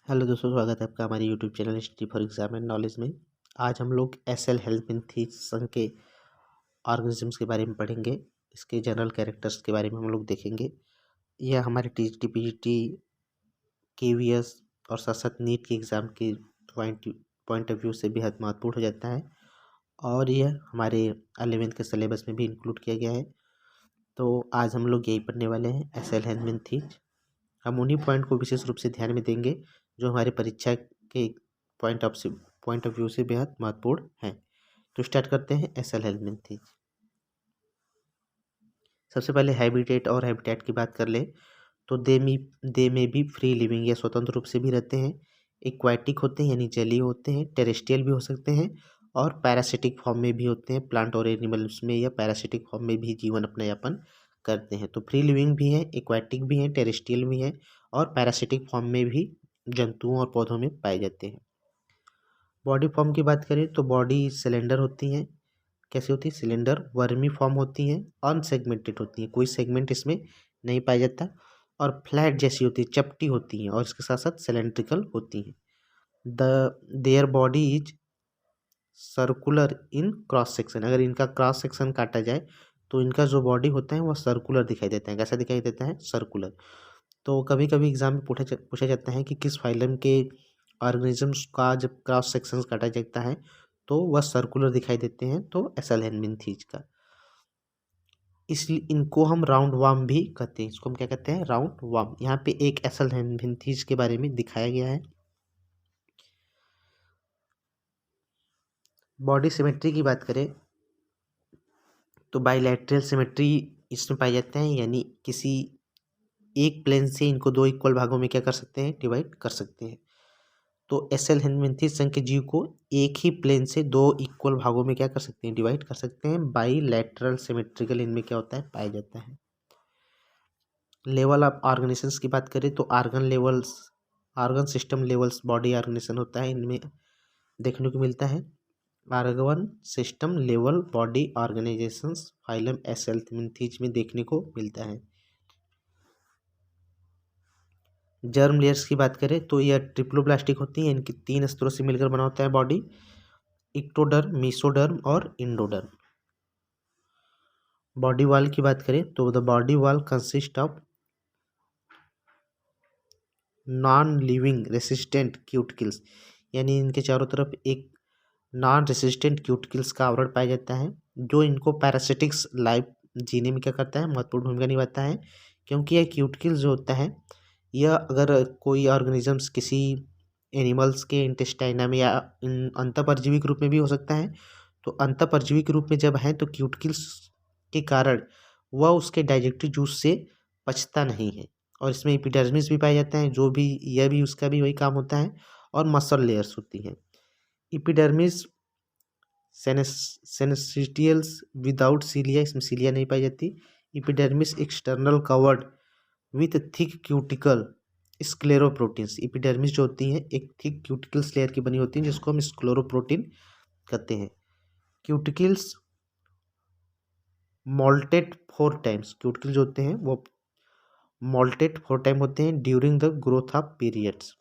Hello दोस्तों, स्वागत है आपका हमारे YouTube channel history for exam and knowledge में। आज हम लोग एसएल हेल्मिंथी संघ के ऑर्गेनिजम्स के बारे में पढ़ेंगे। इसके जनरल कैरेक्टर्स के बारे में हम लोग देखेंगे। यह हमारे टीजीटी पीजीटी केवीएस और साथ साथ नीट के एग्ज़ाम के पॉइंट ऑफ व्यू से बेहद महत्वपूर्ण हो जाता है और यह हमारे 11th के सिलेबस में भी इंक्लूड किया गया है। तो आज हम लोग यही पढ़ने वाले हैं, एसएल हेल्मिंथीज। हम उन्हीं पॉइंट को विशेष रूप से ध्यान में देंगे जो हमारे परीक्षा के पॉइंट ऑफ व्यू से बेहद महत्वपूर्ण है। तो स्टार्ट करते हैं एसएल हेल्मिंथीज। सबसे पहले हैबिटेट और हैबिटेट की बात कर ले तो दे में भी फ्री लिविंग या स्वतंत्र रूप से भी रहते हैं। एक्वाटिक होते हैं यानी जलीय होते हैं, टेरेस्ट्रियल भी हो सकते हैं और पैरासिटिक फॉर्म में भी होते हैं। प्लांट और एनिमल्स में या पैरासिटिक फॉर्म में भी जीवन अपना यापन करते हैं। तो फ्री लिविंग भी है, एक्वाटिक भी है, टेरेस्ट्रियल भी है और पैरासिटिक फॉर्म में भी जंतुओं और पौधों में पाए जाते हैं। बॉडी फॉर्म की बात करें तो बॉडी सिलेंडर होती हैं। कैसे होती है? सिलेंडर वर्मी फॉर्म होती हैं, अनसेगमेंटेड होती हैं, कोई सेगमेंट इसमें नहीं पाया जाता और फ्लैट जैसी होती है, चपटी होती हैं और इसके साथ साथ सिलेंड्रिकल होती हैं। Their body is circular in cross section. अगर इनका क्रॉस सेक्शन काटा जाए तो इनका जो बॉडी होता है वह सर्कुलर दिखाई देता है। कैसा दिखाई देता है? सर्कुलर। तो कभी कभी एग्जाम में पूछा जाता है कि किस फाइलम के ऑर्गेनिजम्स का जब क्रॉस सेक्शन काटा जाता है तो वह सर्कुलर दिखाई देते हैं, तो एसएल हेल्मिंथीज का। इसलिए इनको हम राउंड वार्म भी कहते हैं। इसको हम क्या कहते हैं? Round worm. यहाँ पे एक एसएल हेल्मिंथीज के बारे में दिखाया गया है। बॉडी सिमेट्री की बात करें तो बाइलैटरल सिमेट्री इसमें पाए जाते हैं, यानी किसी एक प्लेन से इनको दो इक्वल भागों में क्या कर सकते हैं? डिवाइड कर सकते हैं। तो एसएल हेल्मिंथीज संघ के जीव को एक ही प्लेन से दो इक्वल भागों में क्या कर सकते हैं? डिवाइड कर सकते हैं। बाइलैटरल सिमेट्रिकल इनमें क्या होता है? पाया जाता है। लेवल ऑफ ऑर्गेनाइजेशंस की बात करें तो organ system levels body organisation होता है, इनमें देखने को मिलता है। Organ system level body organisations phylum Aschelminthes में देखने को मिलता है। जर्म लेयर्स की बात करें तो यह ट्रिप्लोब्लास्टिक होती है। इनकी 3 स्तरों से मिलकर बना होता है बॉडी: इक्टोडर्म, मेसोडर्म और इंडोडर्म। बॉडी वॉल की बात करें तो the body wall consist of non living resistant cuticles, यानी इनके चारों तरफ एक नॉन रेसिस्टेंट क्यूटिकल्स का आवरण पाया जाता है जो इनको पैरासिटिक्स लाइफ जीने में क्या करता है? महत्वपूर्ण भूमिका निभाता है। क्योंकि यह क्यूटिकल्स जो होता है, यह अगर कोई ऑर्गेनिजम्स किसी एनिमल्स के इंटेस्टाइना में या अंतःपरजीवी के रूप में भी हो सकता है, तो अंतःपरजीवी के रूप में जब है तो क्यूटिकल्स के कारण वह उसके डाइजेस्टिव जूस से पचता नहीं है। और इसमें एपिडर्मिस भी पाया जाता है, जो भी यह भी उसका भी वही काम होता है। और मसल लेयर्स होती हैं। एपिडर्मिस सेनेसिटियल्स विदाउट सीलिया, इसमें सीलिया नहीं पाई जाती। Epidermis external covered with thick cuticle scleroproteins. Epidermis जो होती हैं एक थिक क्यूटिकल्स लेयर की बनी होती है जिसको हम स्क्लेरोप्रोटीन कहते हैं। Cuticles molted 4 times. क्यूटिकल जो होते हैं वो मोल्टेड 4 टाइम होते हैं during the growth of periods.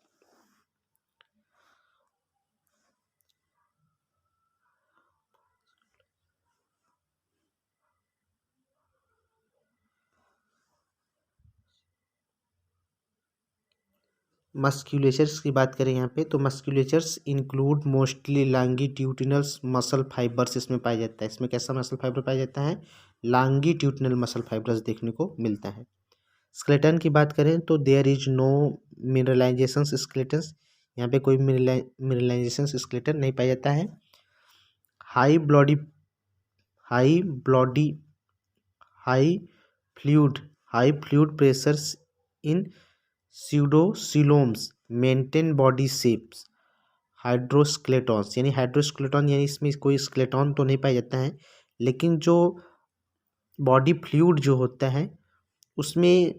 Musculatures की बात करें यहाँ पे तो musculatures include mostly longitudinal muscle fibres इसमें पाया जाता है। इसमें कैसा मसल फाइबर पाया जाता है? लॉन्गिट्यूडिनल मसल फाइबर्स देखने को मिलता है। स्केलेटन की बात करें तो there is no mineralisation skeletons. यहाँ पे कोई मिनरलाइजेशन स्केलेटन नहीं पाया जाता है। High bloody high bloody high high fluid pressures in pseudocoeloms maintain body shapes. Hydroskeletons, यानी हाइड्रोस्केलेटॉन यानी इसमें कोई स्केलेटॉन तो नहीं पाया जाता है, लेकिन जो बॉडी फ्लूइड जो होता है उसमें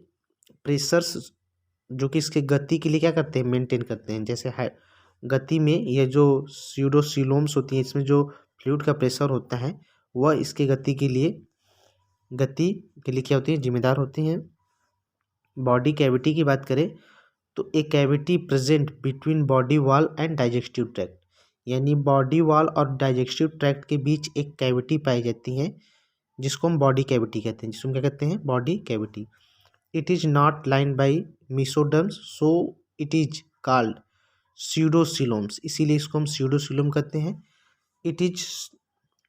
प्रेशर्स जो कि इसके गति के लिए क्या करते हैं? मेंटेन करते हैं। जैसे गति में ये जो स्यूडोसिलोम्स होती हैं, इसमें जो फ्लूइड का प्रेशर होता है वह इसके गति के लिए क्या होती है? जिम्मेदार होती हैं। बॉडी कैविटी की बात करें तो a cavity present between body wall and digestive tract, यानी बॉडी वॉल और डाइजेस्टिव ट्रैक्ट के बीच एक कैविटी पाई जाती है जिसको हम बॉडी कैविटी कहते हैं, जिसको हम क्या कहते हैं, body cavity. It is not line by mesoderms so it is called pseudocoeloms, इसीलिए इसको हम स्यूडोसिलोम कहते हैं। इट इज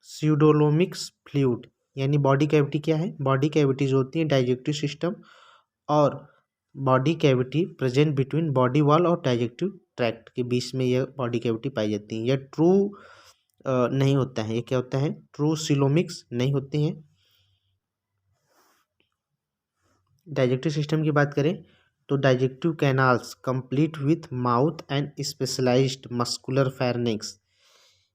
स्यूडोलोमिक्स फ्लूइड, यानी बॉडी कैविटी क्या है, बॉडी कैविटी जो होती है डाइजेस्टिव सिस्टम और body cavity present between body wall और डाइजेस्टिव ट्रैक्ट के बीच में यह बॉडी कैविटी पाई जाती है। यह ट्रू नहीं होता है, ये क्या होता है, ट्रू सिलोमिक्स नहीं होती हैं। डाइजेस्टिव सिस्टम की बात करें तो digestive canals complete with mouth and specialised muscular pharynx,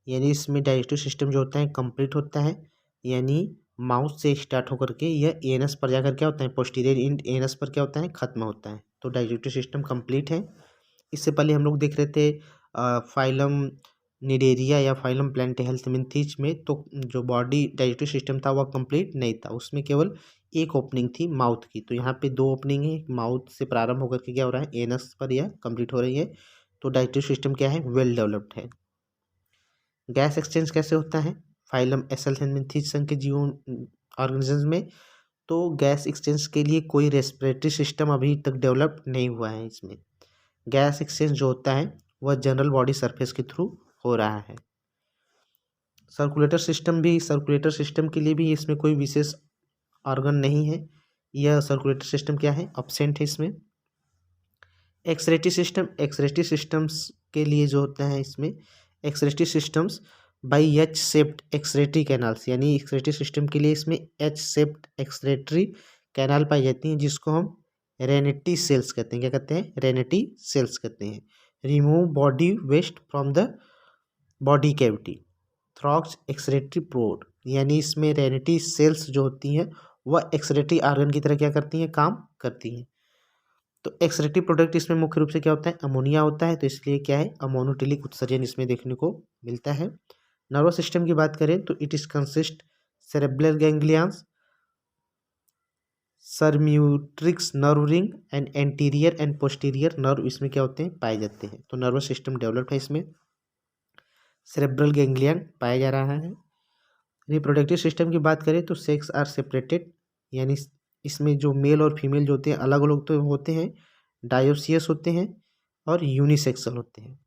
यानी इसमें डाइजेस्टिव सिस्टम जो होता है कंप्लीट होता है, यानी माउथ से स्टार्ट होकर के यह एनस पर जाकर क्या होता है, पोस्टीरियर इंड एनस पर क्या होता है, खत्म होता है। तो डाइजेस्टिव सिस्टम कंप्लीट है। इससे पहले हम लोग देख रहे थे फाइलम निडेरिया या फाइलम प्लैंटीहेल्मिन्थीज में, तो जो बॉडी डाइजेस्टिव सिस्टम था वह कंप्लीट नहीं था, उसमें केवल एक ओपनिंग थी माउथ की। तो यहाँ पे दो ओपनिंग है, माउथ से प्रारंभ होकर के क्या हो रहा है, एनस पर यह कंप्लीट हो रही है। तो डाइजेस्टिव सिस्टम क्या है, वेल डेवलप्ड है। गैस एक्सचेंज कैसे होता है फाइलम एसल्थेल्मिन्थीज संघ के जीव ऑर्गेनिजम्स में, तो गैस एक्सचेंज के लिए कोई रेस्पिरेटरी सिस्टम अभी तक डेवलप नहीं हुआ है। इसमें गैस एक्सचेंज जो होता है वह जनरल बॉडी सरफेस के थ्रू हो रहा है। सर्कुलेटर सिस्टम के लिए भी इसमें कोई विशेष ऑर्गन नहीं है, यह सर्कुलेटर सिस्टम क्या है, एब्सेंट है इसमें। एक्सक्रीटरी सिस्टम्स के लिए जो होता है इसमें excretory systems by H shaped excretory canals, यानी एक्सक्रीटरी सिस्टम के लिए इसमें एच शेप्ड एक्सक्रीटरी कैनाल पाई जाती हैं जिसको हम रेनिटी सेल्स कहते हैं। क्या कहते हैं, रेनिटी सेल्स कहते हैं। Remove body waste from the body cavity through excretory pore, यानी इसमें रेनिटी सेल्स जो होती हैं वह एक्सक्रीटरी ऑर्गन की तरह क्या करती हैं, काम करती हैं। तो एक्सक्रीटरी प्रोडक्ट इसमें मुख्य रूप से क्या होता है, अमोनिया होता है, तो इसलिए क्या है, अमोनोटिलिक उत्सर्जन इसमें देखने को मिलता है। नर्वस सिस्टम की बात करें तो it is consist cerebral ganglions, circumenteric nerve ring and anterior and posterior nerve इसमें क्या होते हैं, पाए जाते हैं। तो नर्वस सिस्टम डेवलप्ड है, इसमें सेरेब्रल गैंग्लियन पाया जा रहा है। रिप्रोडक्टिव सिस्टम की बात करें तो सेक्स आर सेपरेटेड, यानी इसमें जो मेल और फीमेल जो होते हैं अलग अलग तो होते हैं, डायोसियस होते हैं और यूनिसेक्सुअल होते हैं।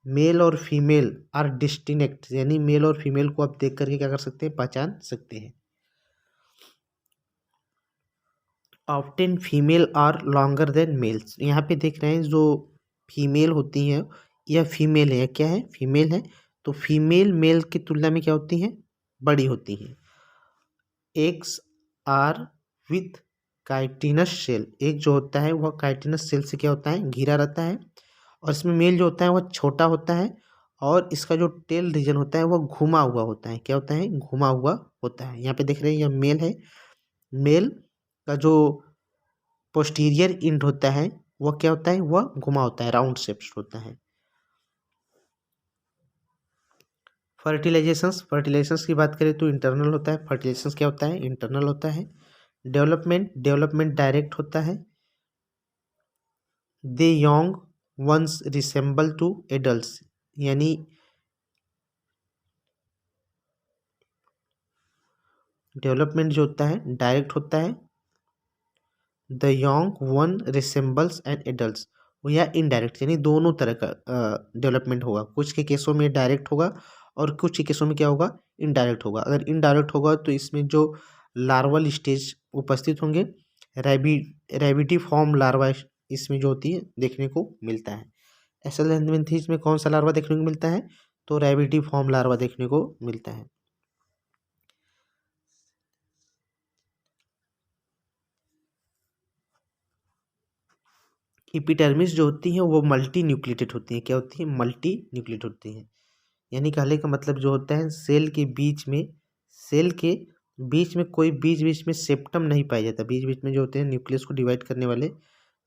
मेल और फीमेल आर डिस्टिंक्ट, यानी मेल और फीमेल को आप देख करके क्या कर सकते हैं, पहचान सकते हैं। Often female are longer than males, यहाँ पे देख रहे हैं जो फीमेल होती हैं यह फीमेल है, क्या है, फीमेल है। तो फीमेल मेल की तुलना में क्या होती हैं, बड़ी होती हैं। Eggs are with chitinous shell, एक जो होता है वह काइटिनस सेल से क्या होता है, घिरा रहता है। और इसमें मेल जो होता है वह छोटा होता है और इसका जो टेल रीजन होता है वह घुमा हुआ होता है, क्या होता है, घुमा हुआ होता है। यहाँ पे देख रहे हैं यह मेल है, मेल का जो पोस्टीरियर इंड होता है वह क्या होता है, वह घुमा होता है, राउंड शेप्ड होता है। फर्टिलाइजेशंस की बात करें तो इंटरनल होता है, फर्टिलाइजेशंस क्या होता है, इंटरनल होता है। डेवलपमेंट डायरेक्ट होता है। They young ones resemble to adults, यानी डेवलपमेंट जो होता है डायरेक्ट होता है। The young one resembles and adults, या इनडायरेक्ट, यानी दोनों तरह का डेवलपमेंट होगा। कुछ के केसों में डायरेक्ट होगा और कुछ के केसों में क्या होगा, इनडायरेक्ट होगा। अगर इनडायरेक्ट होगा तो इसमें जो लार्वल स्टेज उपस्थित होंगे, रैबिडिफॉर्म लार्वा इसमें जो होती है देखने को मिलता है। एसल्थेल्मिन्थीज में कौन सा लार्वा देखने को मिलता है, तो रैबिडिफॉर्म लार्वा देखने को मिलता है। एपिडर्मिस जो होती है वो मल्टी न्यूक्लिएटेड होती है, क्या होती है, मल्टी न्यूक्लिएटेड होती है। यानी कहने का मतलब जो होता है सेल के बीच में कोई बीच में सेप्टम नहीं पाया जाता, बीच में जो होते हैं न्यूक्लियस को डिवाइड करने वाले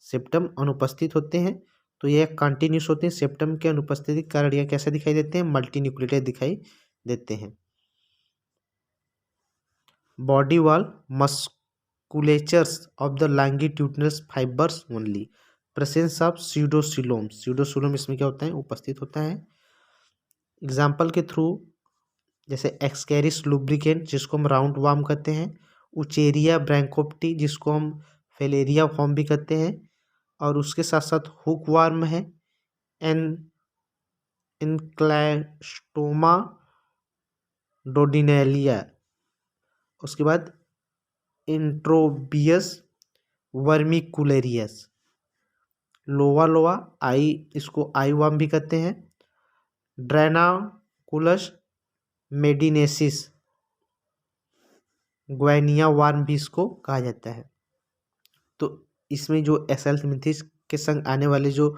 सेप्टम अनुपस्थित होते हैं। तो यह कंटिन्यूस होते हैं, सेप्टम के अनुपस्थिति के कारण यह कैसे दिखाई देते हैं, मल्टी न्यूक्लिएटेड दिखाई देते हैं। Body wall vasculatures of the longitudinal fibers only. Presence of स्यूडोसिलोम, स्यूडोसिलोम इसमें क्या होता है, उपस्थित होता है. एग्जाम्पल के थ्रू जैसे एक्सकैरिस लुब्रिकेंट जिसको हम राउंड वार्म कहते हैं, उचेरिया ब्रैंकोप्टी जिसको हम फेलेरिया फॉर्म भी कहते हैं, और उसके साथ साथ हुक वार्म है, इनक्लेस्टोमा डोडिनेलिया, उसके बाद इंट्रोबियस वर्मिकुलेरियस, लोवा लोवा आई, इसको आई वार्म भी कहते हैं, ड्रेनाकुलस मेडिनेसिस, ग्वाइनिया वार्म भी इसको कहा जाता है. तो इसमें जो एसेल्थमिंथिस के संग आने वाले जो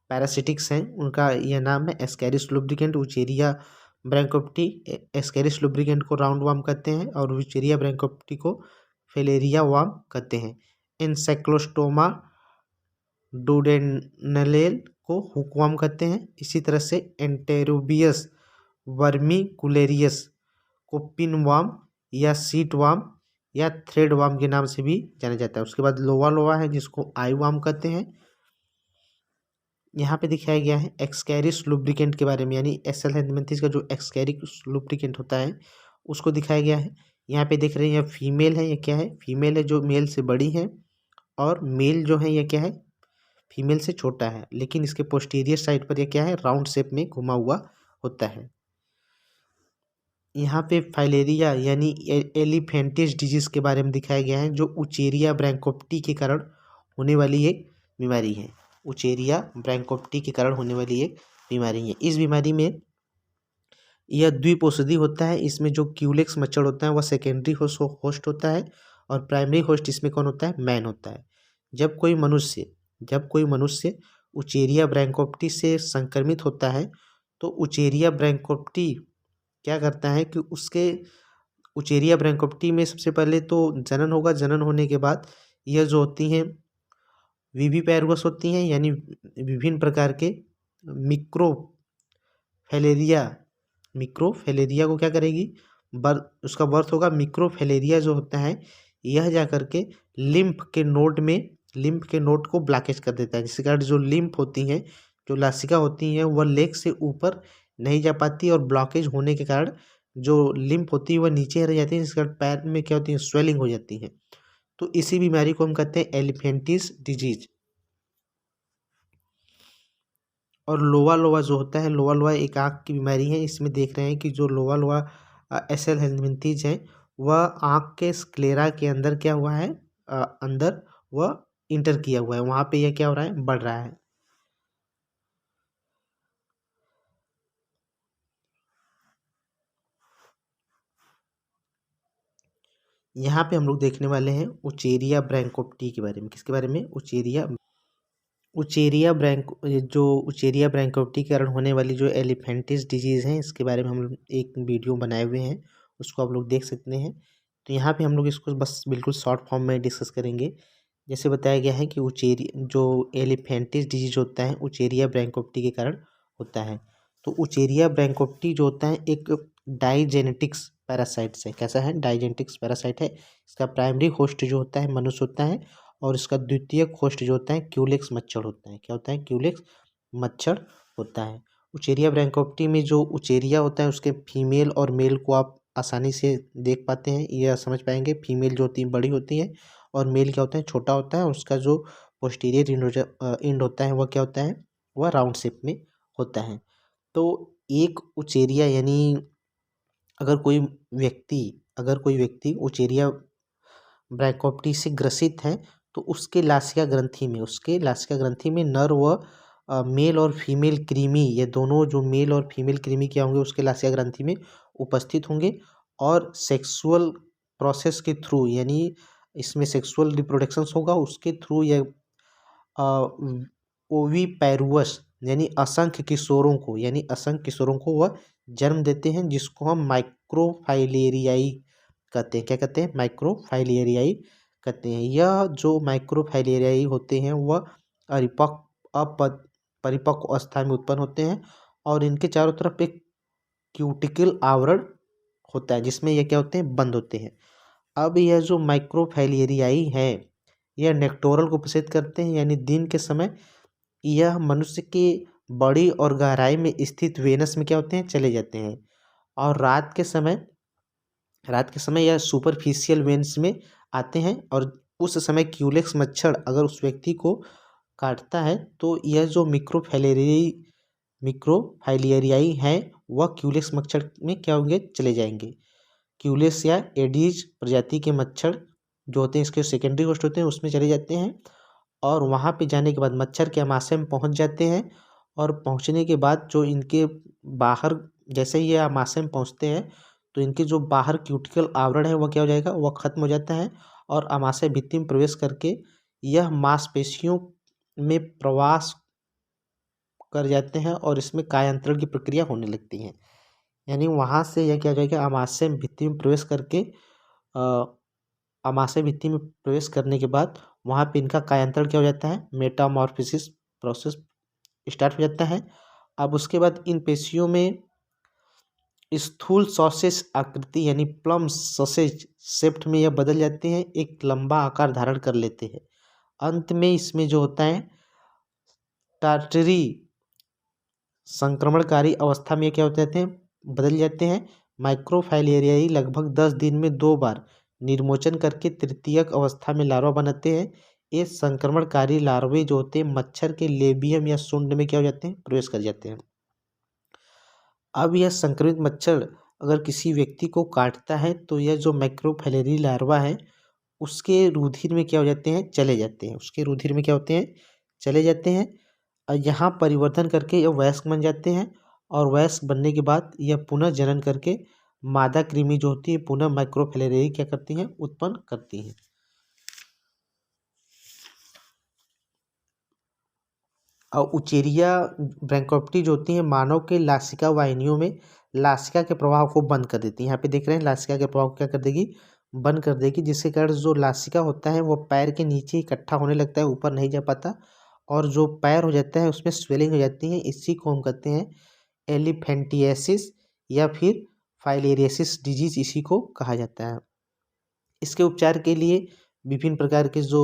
पैरासिटिक्स हैं उनका यह नाम है Ascaris lumbricoides, Wuchereria bancrofti. Ascaris lumbricoides को राउंड वार्म कहते हैं और उचेरिया ब्रैंकोप्टी को फेलेरिया वार्म कहते हैं. इंसेक्लोस्टोमा डोडेनलेल को हुक वार्म कहते हैं. इसी तरह से एंटेरोबियस वर्मिकुलेरियस को पिन वार्म या सीट वार्म या थ्रेड वार्म के नाम से भी जाना जाता है. उसके बाद लोवा लोवा है जिसको आई वार्म कहते हैं. यहाँ पे दिखाया गया है एक्सकैरिस लुब्रिकेंट के बारे में, यानी एसेल्थमिंथिस का जो एक्सकैरिस लुब्रिकेंट होता है उसको दिखाया गया है. यहाँ पे देख रहे हैं, यह फीमेल है, ये क्या है, फीमेल है जो मेल से बड़ी है, और मेल जो है ये क्या है, फीमेल से छोटा है, लेकिन इसके पोस्टीरियर साइड पर ये क्या है, राउंड शेप में घुमा हुआ होता है. यहाँ पे फाइलेरिया यानी एलिफेंटिस डिजीज के बारे में दिखाया गया है, जो उचेरिया ब्रैंकोप्टी के कारण होने वाली एक बीमारी है. उचेरिया ब्रैंकोप्टी के कारण होने वाली एक बीमारी है. इस बीमारी में यह द्विपोषधी होता है. इसमें जो क्यूलेक्स मच्छर होता है वह सेकेंडरी होस्ट होता है, और प्राइमरी होस्ट इसमें कौन होता है, मैन होता है. जब कोई मनुष्य उचेरिया ब्रैंकोप्टी से संक्रमित होता है तो उचेरिया ब्रैंकोप्टी क्या करता है कि उसके उचेरिया ब्रैंकोप्टी में सबसे पहले तो जनन होगा. जनन होने के बाद यह जो होती हैं विविपैरुअस होती हैं, यानी विभिन्न प्रकार के मिक्रोफैलेरिया को क्या करेगी, उसका बर्थ होगा. मिक्रोफैलेरिया जो होता है यह जा करके लिम्फ के नोड को ब्लॉकेज कर देता है, जिसके कारण जो लिम्फ होती हैं, जो लासिका होती हैं, वह लेग से ऊपर नहीं जा पाती, और ब्लॉकेज होने के कारण जो लिम्फ होती है वह नीचे रह जाती है, जिसके कारण पैर में क्या होती है, स्वेलिंग हो जाती है. तो इसी बीमारी को हम कहते हैं एलिफेंटिस डिजीज. और लोवा लोवा जो होता है, लोवा लोवा एक आँख की बीमारी है. इसमें देख रहे हैं कि जो लोवा लोवा एसेल्थमिंथिस है वह आँख के स्क्लेरा के अंदर क्या हुआ है, अंदर वह इंटर किया हुआ है, वहाँ पे यह क्या हो रहा है, बढ़ रहा है. यहाँ पे हम लोग देखने वाले हैं उचेरिया ब्रैंकोप्टी के बारे में. किसके बारे में, उचेरिया ब्रैंकोप्टी के कारण होने वाली जो एलिफेंटिस डिजीज़ है, इसके बारे में हम लोग एक वीडियो बनाए हुए हैं, उसको आप लोग देख सकते हैं. तो यहाँ पे हम लोग इसको बस बिल्कुल शॉर्ट फॉर्म में डिस्कस करेंगे. जैसे बताया गया है कि जो एलिफेंटिस डिजीज होता है उचेरिया ब्रैंकोप्टी के कारण होता है. तो उचेरिया ब्रैंकोप्टी जो होता है एक डाइजेनेटिक्स पैरासाइट है. कैसा है, डाइजेनेटिक्स पैरासाइट है. इसका प्राइमरी होस्ट जो होता है मनुष्य होता है, और इसका द्वितीयक होस्ट जो होता है क्यूलेक्स मच्छर होता है. क्या होता है, क्यूलेक्स मच्छर होता है. उचेरिया ब्रैंकोप्टी में जो उचेरिया होता है उसके फीमेल और मेल को आप आसानी से देख पाते हैं, यह समझ पाएंगे. फीमेल जो होती है बड़ी होती है, और मेल क्या होता है, छोटा होता है. उसका जो पोस्टीरियर इंड होता है वह क्या होता है, वह राउंड शेप में होता है. तो एक उचेरिया यानी अगर कोई व्यक्ति उचेरिया ब्रैंकोप्टी से ग्रसित है तो उसके लासिका ग्रंथि में नर व मेल और फीमेल कृमि, ये दोनों जो मेल और फीमेल कृमि क्या होंगे उसके लासिका ग्रंथि में उपस्थित होंगे, और सेक्सुअल प्रोसेस के थ्रू, यानी इसमें सेक्सुअल रिप्रोडक्शन होगा, उसके थ्रू यह ओवीपैरुअस यानी असंख्य किशोरों को वह जन्म देते हैं, जिसको हम माइक्रोफाइलेरियाई कहते हैं. क्या कहते हैं, माइक्रोफाइलेरियाई कहते हैं. यह जो माइक्रोफाइलेरियाई होते हैं वह परिपक्व अवस्था में उत्पन्न होते हैं, और इनके चारों तरफ एक क्यूटिकल आवरण होता है जिसमें यह क्या होते हैं, बंद होते हैं. अब यह जो माइक्रोफैलियरियाई है यह नेक्टोरल को प्रेषित करते हैं, यानी दिन के समय यह मनुष्य की बड़ी और गहराई में स्थित वेनस में क्या होते हैं, चले जाते हैं। और रात के समय यह सुपरफिशियल वेन्स में आते हैं। और उस समय क्यूलेक्स मच्छर अगर उस व्यक्ति को काटता है तो यह जो मिक्रोफाइलेरियाई है वह क्यूलेक्स मच्छर में क्या होंगे, चले जाएंगे। क्यूलेक्स या एडीज प्रजाति के मच्छर जो होते हैं इसके सेकेंडरी होस्ट होते हैं उसमें चले जाते हैं। और वहाँ पे जाने के बाद मच्छर के आमाशय में पहुँच जाते हैं। और पहुँचने के बाद जो इनके बाहर, जैसे ही ये आमाशय में पहुँचते हैं तो इनके जो बाहर क्यूटिकल आवरण है वह क्या हो जाएगा, वह खत्म हो जाता है। और आमाशय भित्ति में प्रवेश करके यह मांसपेशियों में प्रवास कर जाते हैं और इसमें कायांतरण की प्रक्रिया होने लगती है। यानी वहाँ से यह क्या हो जाएगा, आमाशय भित्ति में प्रवेश करके आमाशय भित्ति में प्रवेश करने के बाद वहाँ पे इनका कायांतरण क्या हो जाता है, मेटामॉर्फोसिस प्रोसेस स्टार्ट हो जाता है। अब उसके बाद इन पेशियों में स्थूल सॉसेज आकृति यानी प्लम सॉसेज शेप्ड में यह बदल जाते हैं, एक लंबा आकार धारण कर लेते हैं। अंत में इसमें जो होता है टार्टरी संक्रमणकारी अवस्था में क्या हो जाते हैं, बदल जाते हैं। माइक्रोफाइलेरियाई लगभग 10 दिन में 2 बार निर्मोचन करके तृतीयक अवस्था में लार्वा बनाते हैं। ये संक्रमणकारी लार्वे जो होते हैं मच्छर के लेबियम या सुंड में क्या हो जाते हैं, प्रवेश कर जाते हैं। अब यह संक्रमित मच्छर अगर किसी व्यक्ति को काटता है तो यह जो माइक्रोफाइलेरी लार्वा है उसके रुधिर में क्या हो जाते हैं, चले जाते हैं। उसके रुधिर में क्या होते हैं, चले जाते हैं। और यहाँ परिवर्तन करके यह वयस्क बन जाते हैं। और वयस्क बनने के बाद यह पुनः जनन करके मादा कृमि जो होती है पुनः माइक्रोफाइलेरियाई क्या करती हैं, उत्पन्न करती हैं। और उचेरिया ब्रैंकोप्टी जो होती हैं मानव के लासिका वाहिनियों में लासिका के प्रभाव को बंद कर देती है। यहाँ पे देख रहे हैं लासिका के प्रभाव क्या कर देगी, बंद कर देगी, जिसके कारण जो लासिका होता है वो पैर के नीचे इकट्ठा होने लगता है, ऊपर नहीं जा पाता। और जो पैर हो जाता है उसमें स्वेलिंग हो जाती है। इसी को हम कहते हैं एलिफेंटियासिस या फिर फाइलेरियासिस डिजीज, इसी को कहा जाता है। इसके उपचार के लिए विभिन्न प्रकार के जो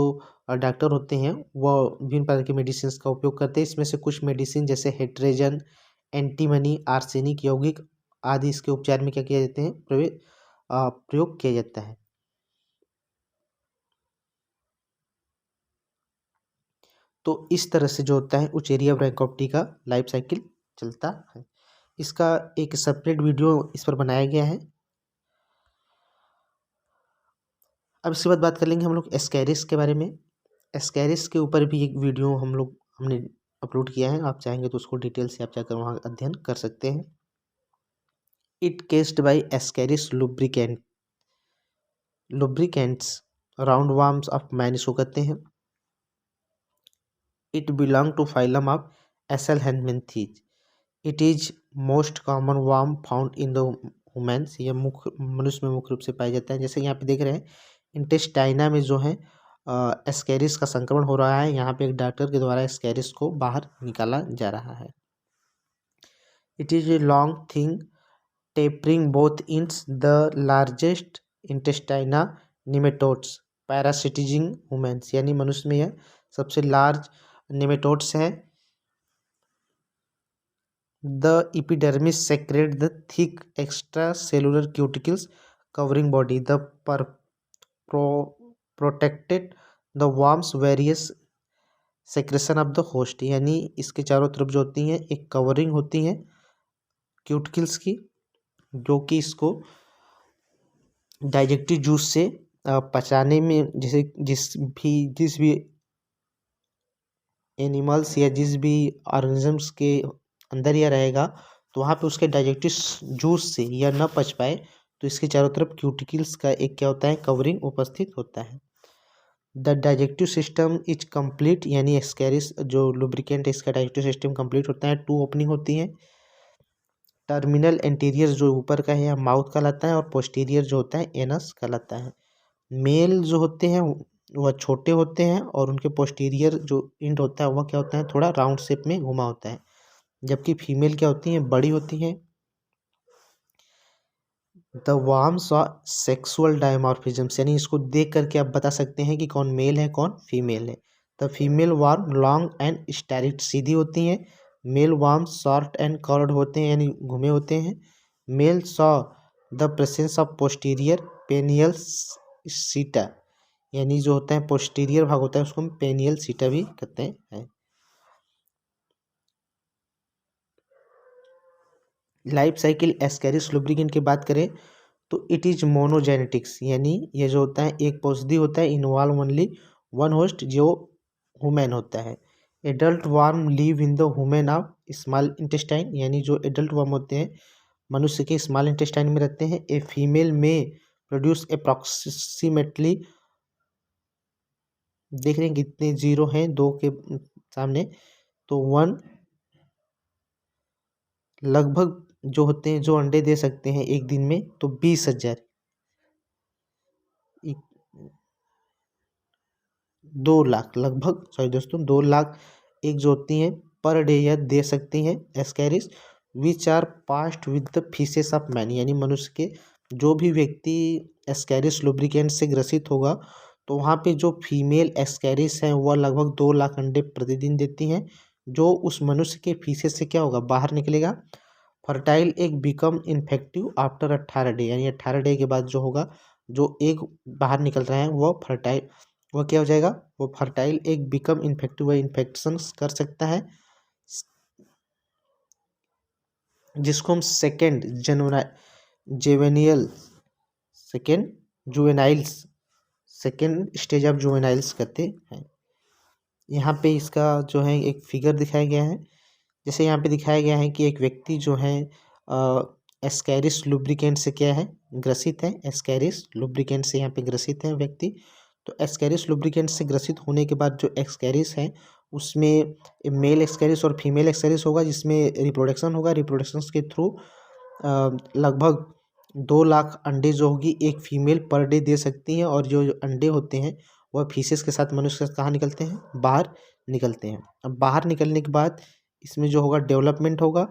डॉक्टर होते हैं वह विभिन्न प्रकार की मेडिसिन का उपयोग करते हैं। इसमें से कुछ मेडिसिन जैसे हेट्रेजन, एंटीमनी, आर्सेनिक, यौगिक आदि इसके उपचार में क्या किया जाते हैं, प्रयोग किया जाता है। तो इस तरह से जो होता है उचेरिया ब्रैंकोप्टी का लाइफ साइकिल चलता है। इसका एक सेपरेट वीडियो इस पर बनाया गया है। अब इसके बाद बात कर लेंगे हम लोग एस्कैरिस के बारे में। एस्कैरिस के ऊपर भी एक वीडियो हमने अपलोड किया है, आप चाहेंगे तो उसको डिटेल से आप जाकर वहाँ अध्ययन कर सकते हैं। It caused by Ascaris lumbricoides round worms of man, इसको कहते हैं। It belong to phylum of Aschelminthes. It is most common worm found in the humans, यह मनुष्य में मुख्य रूप से पाया जाता है। जैसे यहाँ पे देख रहे हैं इंटेस्टाइना में जो है एस्कैरिस का संक्रमण हो रहा है। यहाँ पे एक डॉक्टर के द्वारा एस्कैरिस को बाहर निकाला जा रहा है। It is a long thin tapering both ends the largest intestinal nematodes parasitizing humans, यानी मनुष्य में यह सबसे लार्ज निमेटोड्स है। The epidermis secrete the thick extra cellular cuticles covering body the protected the worms various secretion of the host, यानी इसके चारों तरफ जो होती हैं एक कवरिंग होती है क्यूटिकल्स की, जो कि इसको डाइजेस्टिव जूस से पचाने में, जैसे जिस भी एनिमल्स या जिस भी ऑर्गेनिजम्स के अंदर यह रहेगा तो वहाँ पे उसके डाइजेस्टिव जूस से यह न पच पाए तो इसके चारों तरफ क्यूटिकल्स का एक क्या होता है, कवरिंग उपस्थित होता है। The digestive system is complete, यानी एस्कैरिस जो लुब्रिकेंट है इसका डाइजेस्टिव सिस्टम कंप्लीट होता है। 2 ओपनिंग होती हैं। टर्मिनल एंटीरियर जो ऊपर का है माउथ कहलाता है और पोस्टीरियर जो होता है एनस कहलाता है। मेल जो होते हैं वह छोटे होते हैं और उनके पोस्टीरियर जो इंड होता है वह क्या होता है, थोड़ा राउंड शेप में घुमा होता है। जबकि फीमेल क्या होती हैं, बड़ी होती हैं। द वर्म्स और सेक्सुअल डायमॉर्फिज्म्स, यानी इसको देख करके आप बता सकते हैं कि कौन मेल है कौन फीमेल है। The female worm long and straight, सीधी होती हैं। Male worm short and curved होते हैं, यानी घुमे होते हैं। Male saw the presence of posterior penial setae, यानी जो होता है पोस्टीरियर भाग होता है उसको हम पेनियल सीटा भी कहते हैं। लाइफ साइकिल एस्केरिस लुब्रिकेंट की बात करें तो इट इज मोनोजेनेटिक्स, यानी ये जो होता है एक पौधि होता है, इन्वॉल्व ओनली वन होस्ट जो हुमैन होता है। Adult worm live in the human of small intestine, यानी जो एडल्ट वर्म होते हैं मनुष्य के स्मॉल इंटेस्टाइन में रहते हैं। ए फीमेल में प्रोड्यूस अप्रॉक्सीमेटली, देख रहे हैं कितने जीरो हैं दो के सामने, तो 1 लगभग जो होते हैं जो अंडे दे सकते हैं एक दिन में, तो 20,000, 2 लाख लगभग, सॉरी दोस्तों 2 लाख एक जो होती हैं पर डे यह दे सकती हैं ascaris, which are passed with the faeces of man, यानी मनुष्य के जो भी व्यक्ति एस्कैरिस लुब्रिकेंट से ग्रसित होगा तो वहाँ पे जो फीमेल एस्कैरिस हैं वह लगभग 2 लाख अंडे प्रतिदिन देती हैं, जो उस मनुष्य के फीसेस से क्या होगा बाहर निकलेगा। Fertile egg become infective after 18 day, यानी 18 डे के बाद जो होगा जो एग बाहर निकल रहा है वह फर्टाइल, वह क्या हो जाएगा, वो फर्टाइल एग बिकम इन्फेक्टिव, वह इन्फेक्शन कर सकता है, जिसको हम second juvenile second juveniles second stage of juveniles कहते हैं। यहाँ पे इसका जो है एक फिगर दिखाया गया है, जैसे यहाँ पे दिखाया गया है कि एक व्यक्ति जो है एस्कैरिस लुब्रिकेंट से क्या है ग्रसित है, एस्कैरिस लुब्रिकेंट से यहाँ पे ग्रसित है व्यक्ति। तो एस्कैरिस लुब्रिकेंट से ग्रसित होने के बाद जो एक्सकैरिस है उसमें मेल एक्सकैरिस और फीमेल एक्सकैरिस होगा, जिसमें रिप्रोडक्शन होगा। रिप्रोडक्शन के थ्रू लगभग 2 लाख अंडे जो होगी एक फीमेल पर डे दे सकती हैं, और जो अंडे होते हैं वह फीसेस के साथ मनुष्य से कहाँ निकलते हैं, बाहर निकलते हैं। अब बाहर निकलने के बाद इसमें जो होगा डेवलपमेंट होगा,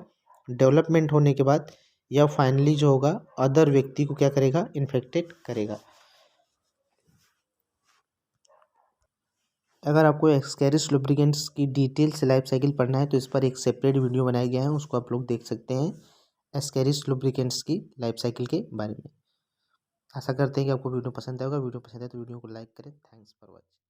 डेवलपमेंट होने के बाद यह फाइनली जो होगा अदर व्यक्ति को क्या करेगा, इन्फेक्टेड करेगा। अगर आपको एस्कैरिस लुब्रिकेंट्स की डिटेल से लाइफ साइकिल पढ़ना है तो इस पर एक सेपरेट वीडियो बनाया गया है, उसको आप लोग देख सकते हैं, एस्कैरिस लुब्रिकेंट्स की लाइफ साइकिल के बारे में। आशा करते हैं कि आपको वीडियो पसंद आएगा। वीडियो पसंद आए तो वीडियो को लाइक करें। Thanks for watching.